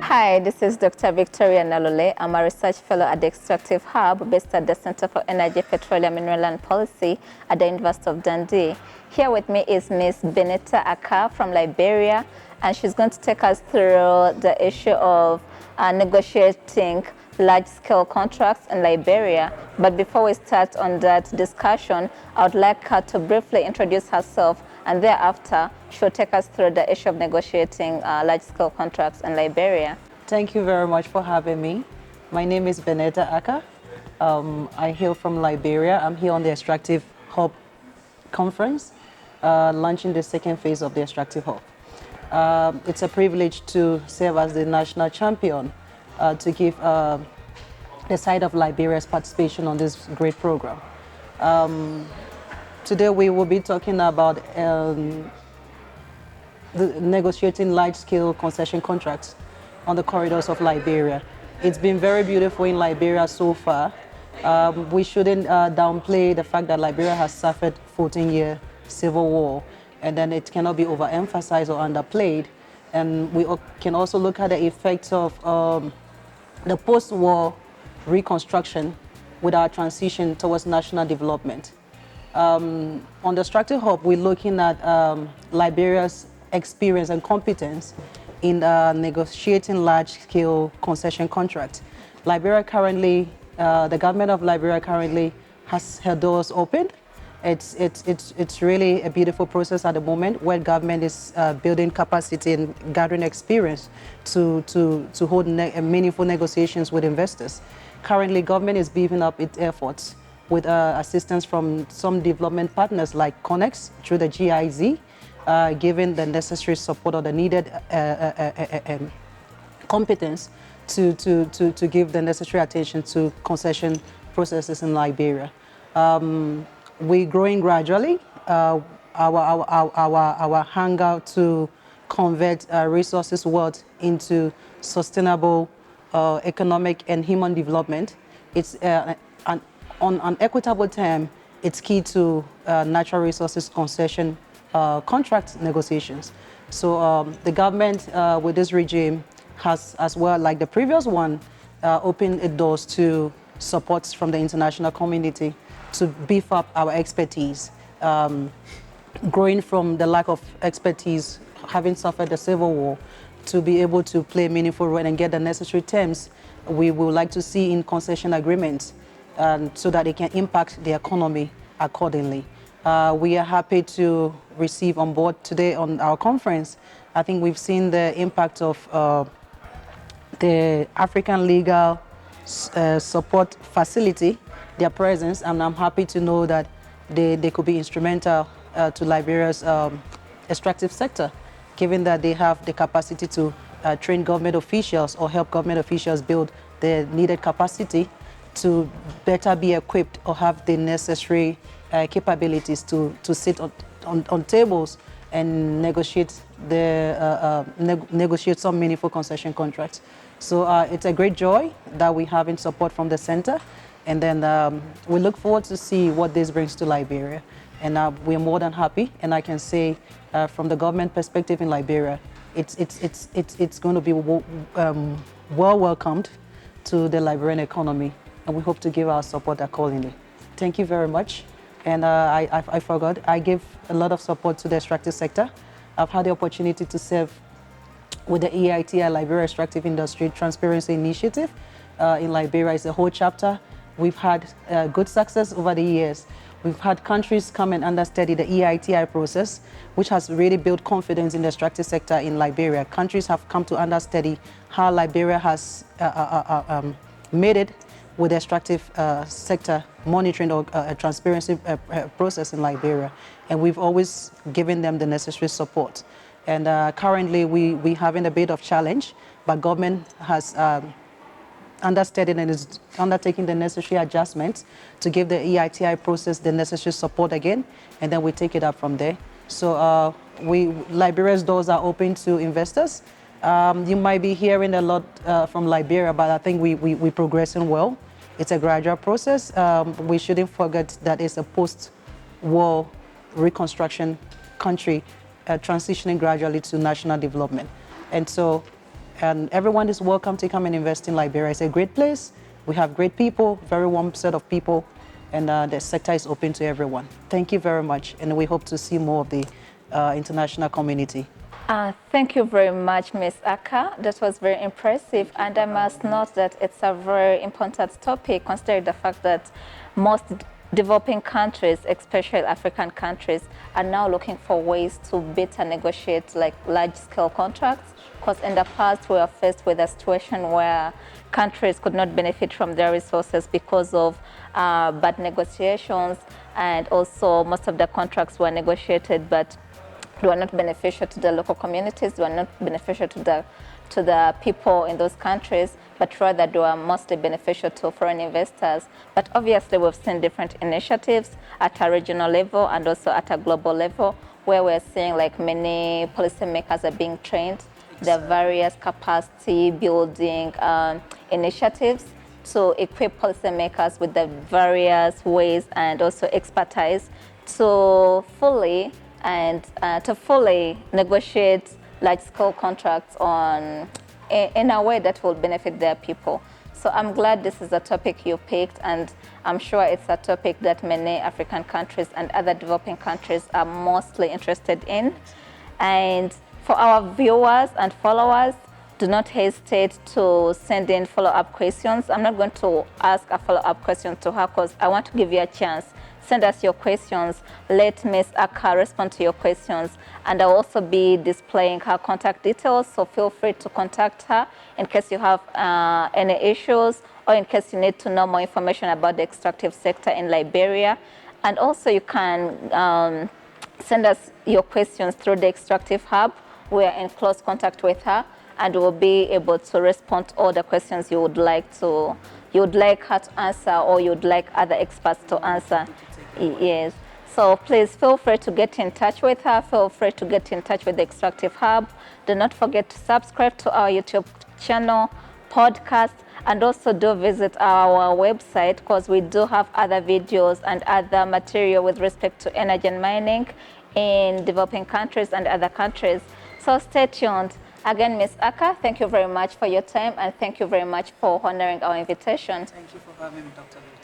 Hi, this is Dr. Victoria Nalole. I'm a research fellow at the Extractive Hub based at the Center for Energy, Petroleum, Mineral and Policy at the University of Dundee. Here with me is Ms Beneta Ackah from Liberia, and she's going to take us through the issue of negotiating large-scale contracts in Liberia. But before we start on that discussion, I would like her to briefly introduce herself, and thereafter she'll take us through the issue of negotiating large-scale contracts in Liberia. Thank you very much for having me. My name is Beneta Ackah. I hail from Liberia. I'm here on the Extractive Hub conference, launching the second phase of the Extractive Hub. It's a privilege to serve as the national champion to give the side of Liberia's participation on this great program. Today we will be talking about negotiating large-scale concession contracts on the corridors of Liberia. It's been very beautiful in Liberia so far. We shouldn't downplay the fact that Liberia has suffered 14-year civil war, and then it cannot be overemphasized or underplayed. And we can also look at the effects of the post-war reconstruction with our transition towards national development. On the Extractive Hub, we're looking at Liberia's experience and competence in negotiating large-scale concession contracts. Liberia currently, the government of Liberia currently has her doors open. It's really a beautiful process at the moment where government is building capacity and gathering experience to hold meaningful negotiations with investors. Currently, government is beefing up its efforts with assistance from some development partners like Connex through the GIZ, giving the necessary support or the needed competence to give the necessary attention to concession processes in Liberia. We're growing gradually. Our hunger to convert resources wealth into sustainable economic and human development. It's on an equitable term, it's key to natural resources concession contract negotiations. So the government with this regime has, as well like the previous one, opened its doors to support from the international community to beef up our expertise. Growing from the lack of expertise, having suffered the civil war, to be able to play a meaningful role and get the necessary terms we would like to see in concession agreements, so that it can impact the economy accordingly. We are happy to receive on board today on our conference. I think we've seen the impact of the African Legal Support Facility, their presence, and I'm happy to know that they could be instrumental to Liberia's extractive sector, given that they have the capacity to train government officials or help government officials build the needed capacity to better be equipped or have the necessary capabilities to sit on tables and negotiate negotiate some meaningful concession contracts. So it's a great joy that we have in support from the center, and then we look forward to see what this brings to Liberia. And we're more than happy, and I can say from the government perspective in Liberia, it's going to be well welcomed to the Liberian economy, and we hope to give our support accordingly. Thank you very much. And I forgot, I give a lot of support to the extractive sector. I've had the opportunity to serve with the EITI, Liberia Extractive Industry Transparency Initiative in Liberia. It's a whole chapter. We've had good success over the years. We've had countries come and understudy the EITI process, which has really built confidence in the extractive sector in Liberia. Countries have come to understudy how Liberia has made it with the extractive sector monitoring or transparency process in Liberia. And we've always given them the necessary support. And currently we're having a bit of challenge, but government has understudied and is undertaking the necessary adjustments to give the EITI process the necessary support again, and then we take it up from there. So Liberia's doors are open to investors. You might be hearing a lot from Liberia, but I think we're progressing well. It's a gradual process. We shouldn't forget that it's a post-war reconstruction country transitioning gradually to national development. And so And everyone is welcome to come and invest in Liberia. It's a great place. We have great people, very warm set of people, and the sector is open to everyone. Thank you very much, and we hope to see more of the international community. Thank you very much, Ms. Ackah. That was very impressive, and I must note that it's a very important topic, considering the fact that most developing countries, especially African countries, are now looking for ways to better negotiate like large-scale contracts. Because in the past, we were faced with a situation where countries could not benefit from their resources because of bad negotiations, and also most of the contracts were negotiated, but they were not beneficial to the local communities, they were not beneficial to the people in those countries, but rather they were mostly beneficial to foreign investors. But obviously we've seen different initiatives at a regional level and also at a global level, where we're seeing like many policymakers are being trained, the various capacity building initiatives to equip policymakers with the various ways and also expertise to fully negotiate large-scale contracts in a way that will benefit their people. So I'm glad this is a topic you picked, and I'm sure it's a topic that many African countries and other developing countries are mostly interested in. And for our viewers and followers, do not hesitate to send in follow-up questions. I'm not going to ask a follow-up question to her because I want to give you a chance. Send us your questions. Let Ms. Ackah respond to your questions. And I'll also be displaying her contact details, so feel free to contact her in case you have any issues or in case you need to know more information about the extractive sector in Liberia. And also you can send us your questions through the Extractive Hub. We are in close contact with her, and we'll be able to respond to all the questions you would like her to answer, or you'd like other experts to answer. Yes. So please feel free to get in touch with her. Feel free to get in touch with the Extractive Hub. Do not forget to subscribe to our YouTube channel, podcast, and also do visit our website, because we do have other videos and other material with respect to energy and mining in developing countries and other countries. So stay tuned. Again, Ms. Ackah, thank you very much for your time, and thank you very much for honoring our invitation. Thank you for having me, Dr. Lee.